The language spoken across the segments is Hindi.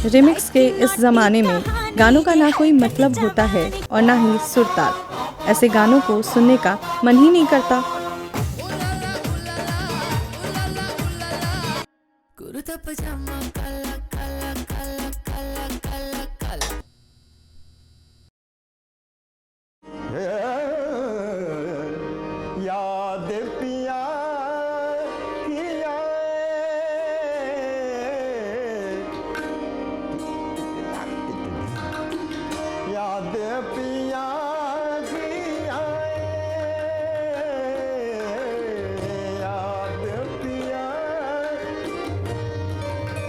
रिमिक्स के इस ज़माने में गानों का ना कोई मतलब होता है और ना ही सुर ताल। ऐसे गानों को सुनने का मन ही नहीं करता। कुर्ता पजामा काला काला काला काला काला काला। याद पिया याद पिया याद पिया।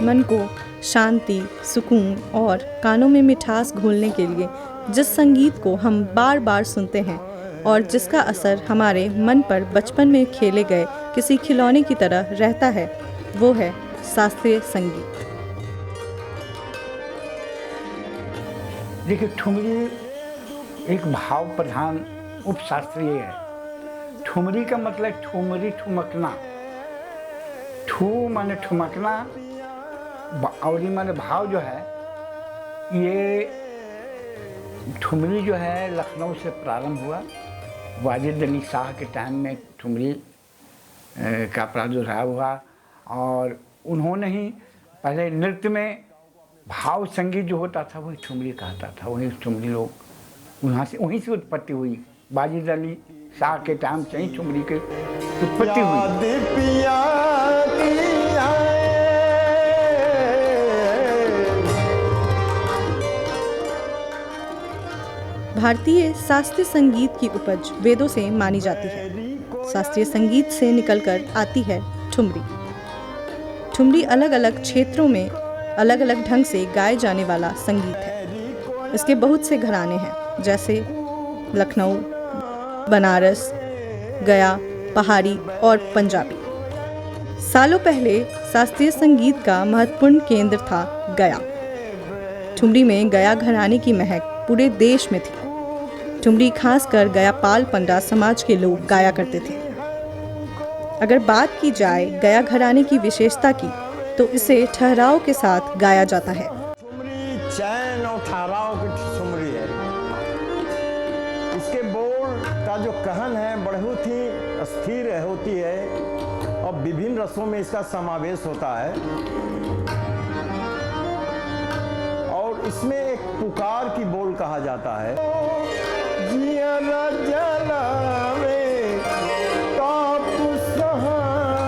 मन को शांति, सुकून और कानों में मिठास घोलने के लिए जिस संगीत को हम बार बार सुनते हैं और जिसका असर हमारे मन पर बचपन में खेले गए किसी खिलौने की तरह रहता है, वो है शास्त्रीय संगीत। देखिए, ठुमरी एक भाव प्रधान उपशास्त्रीय है। ठुमरी का मतलब ठुमरी, ठुमकना। ठू माने ठुमकना और ये माने भाव जो है, ये ठुमरी जो है लखनऊ से प्रारंभ हुआ। वाजिद अली शाह के टाइम में ठुमरी का प्रादुर्भाव हुआ और उन्होंने ही पहले नृत्य में भाव संगीत जो होता था वही ठुमरी कहता था। वही ठुमरी लोग वहीं से उत्पत्ति हुई। वाजिद अली शाह के टाइम से ही ठुमरी की उत्पत्ति हुई। भारतीय शास्त्रीय संगीत की उपज वेदों से मानी जाती है। शास्त्रीय संगीत से निकलकर आती है ठुमरी। ठुमरी अलग अलग क्षेत्रों में अलग अलग ढंग से गाए जाने वाला संगीत है। इसके बहुत से घराने हैं, जैसे लखनऊ, बनारस, गया, पहाड़ी और पंजाबी। सालों पहले शास्त्रीय संगीत का महत्वपूर्ण केंद्र था गया। ठुमरी में गया घराने की महक पूरे देश में थी। ठुमरी खासकर गया पाल पंडा समाज के लोग गाया करते थे। अगर बात की जाए गया घराने की विशेषता की, तो इसे ठहराव के साथ गाया जाता है। ठुमरी चैन और ठहराव की ठुमरी है। इसके बोल का जो कहन है बहुत ही स्थिर होती है और विभिन्न रसों में इसका समावेश होता है और इसमें एक पुकार की बोल कहा जाता है।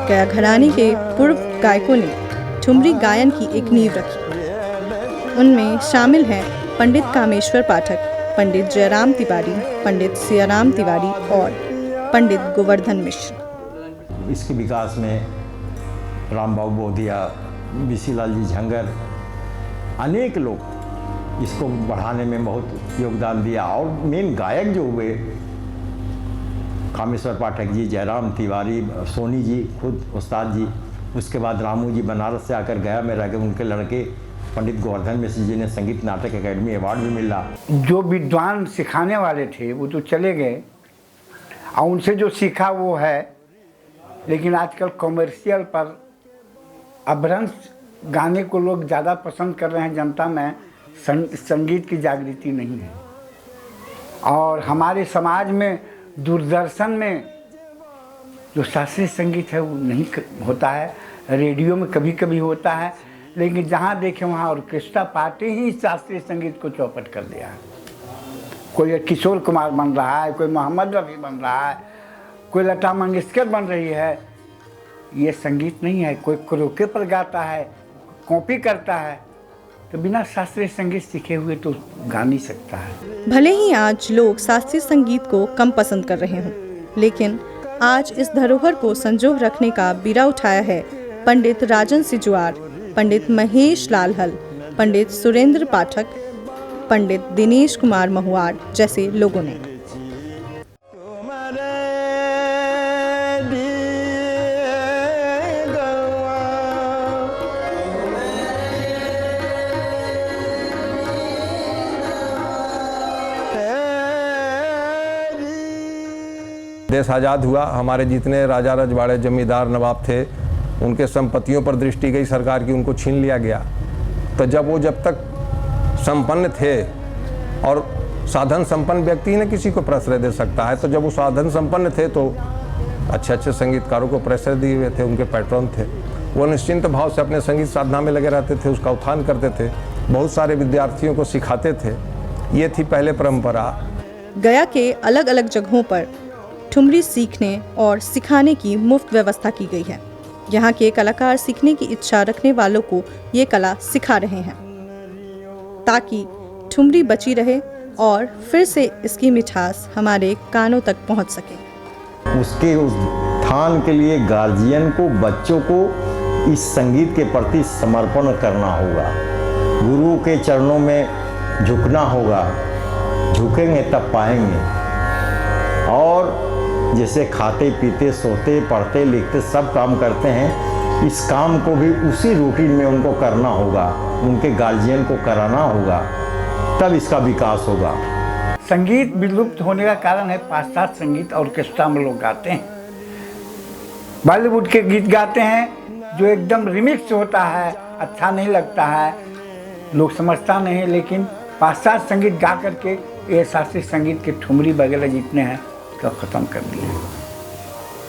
गया घराने के पूर्व गायकों ने ठुमरी गायन की एक नींव रखी। उनमें शामिल हैं पंडित कामेश्वर पाठक, पंडित जयराम तिवारी, पंडित सियाराम तिवारी और पंडित गोवर्धन मिश्र। इसके विकास में राम बाबू बोधिया, बीसी लाल जी झंगर, अनेक लोग इसको बढ़ाने में बहुत योगदान दिया और मेन गायक जो हुए कामेश्वर पाठक जी, जयराम तिवारी, सोनी जी, खुद उस्ताद जी। उसके बाद रामू जी बनारस से आकर गया में रह गए। उनके लड़के पंडित गोवर्धन मिश्र जी ने संगीत नाटक अकेडमी अवार्ड भी मिला। जो विद्वान सिखाने वाले थे वो तो चले गए और उनसे जो सीखा वो है, लेकिन आजकल कॉमर्शियल पर अभ्रंश गाने को लोग ज़्यादा पसंद कर रहे हैं। जनता में संगीत की जागृति नहीं है और हमारे समाज में दूरदर्शन में जो शास्त्रीय संगीत है वो नहीं होता है। रेडियो में कभी कभी होता है, लेकिन जहाँ देखें वहाँ ऑर्केस्ट्रा पार्टी ही शास्त्रीय संगीत को चौपट कर दिया है। कोई किशोर कुमार बन रहा है, कोई मोहम्मद रफ़ी बन रहा है, कोई लता मंगेशकर बन रही है। ये संगीत नहीं है। कोई क्रोके पर गाता है, कॉपी करता है, तो बिना शास्त्रीय संगीत सीखे हुए तो गा नहीं सकता है। भले ही आज लोग शास्त्रीय संगीत को कम पसंद कर रहे हों, लेकिन आज इस धरोहर को संजोह रखने का बीड़ा उठाया है पंडित राजन सिजुआर, पंडित महेश लालहल, पंडित सुरेंद्र पाठक, पंडित दिनेश कुमार महुआर जैसे लोगों ने। देश आज़ाद हुआ, हमारे जितने राजा रजवाड़े जमींदार नवाब थे उनके संपत्तियों पर दृष्टि गई सरकार की, उनको छीन लिया गया। तो जब तक संपन्न थे, और साधन संपन्न व्यक्ति ही न किसी को प्रश्रय दे सकता है, तो जब वो साधन संपन्न थे तो अच्छे अच्छे संगीतकारों को प्रश्रय दिए हुए थे, उनके पैट्रन थे। वो निश्चिंत भाव से अपने संगीत साधना में लगे रहते थे, उसका उत्थान करते थे, बहुत सारे विद्यार्थियों को सिखाते थे। ये थी पहले परंपरा। गया के अलग अलग जगहों पर ठुमरी सीखने और सिखाने की मुफ्त व्यवस्था की गई है। यहाँ के कलाकार सीखने की इच्छा रखने वालों को ये कला सिखा रहे हैं ताकि ठुमरी बची रहे और फिर से इसकी मिठास हमारे कानों तक पहुँच सके। उसके उत्थान के लिए गार्जियन को, बच्चों को इस संगीत के प्रति समर्पण करना होगा, गुरु के चरणों में झुकना होगा। झुकेंगे तब पाएंगे। और जैसे खाते पीते सोते पढ़ते लिखते सब काम करते हैं, इस काम को भी उसी रूटीन में उनको करना होगा, उनके गार्जियन को कराना होगा, तब इसका विकास होगा। संगीत विलुप्त होने का कारण है पाश्चात्य संगीत ऑर्केस्ट्रा में लोग गाते हैं, बॉलीवुड के गीत गाते हैं जो एकदम रिमिक्स होता है, अच्छा नहीं लगता है, लोग समझता नहीं। लेकिन पाश्चात्य संगीत गा करके ये शास्त्रीय संगीत के ठुमरी वगैरह जितने हैं तो ख़त्म कर दिए।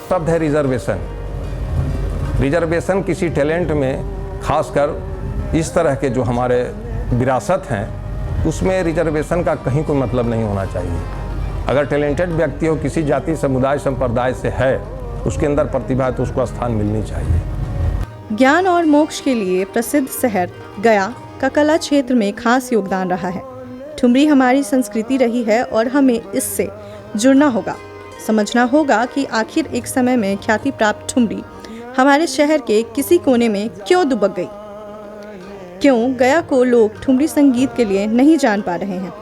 शब्द है रिजर्वेशन। रिजर्वेशन किसी टैलेंट में, खासकर इस तरह के जो हमारे विरासत हैं, उसमें रिजर्वेशन का कहीं कोई मतलब नहीं होना चाहिए। अगर टैलेंटेड व्यक्ति हो, किसी जाति समुदाय संप्रदाय से है, उसके अंदर प्रतिभा है, तो उसको स्थान मिलनी चाहिए। ज्ञान और मोक्ष के लिए प्रसिद्ध शहर गया का कला क्षेत्र में खास योगदान रहा है। ठुमरी हमारी संस्कृति रही है और हमें इससे जुड़ना होगा, समझना होगा कि आखिर एक समय में ख्याति प्राप्त ठुमरी हमारे शहर के किसी कोने में क्यों दुबक गई। क्यों गया को लोग ठुमरी संगीत के लिए नहीं जान पा रहे हैं?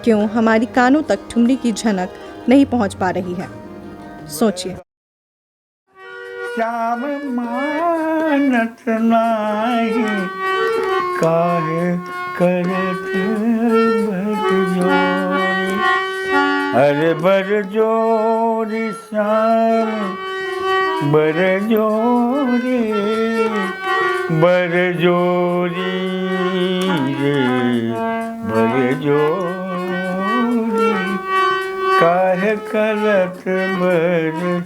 क्यों हमारी कानों तक ठुमरी की झनक नहीं पहुंच पा रही है? सोचिए। श्याम मानत नाही काहे करत बरजोरी, अरे बरजोरी श्याम बरजोरी, बरजोरी रे बरजोरी, काहे करत बर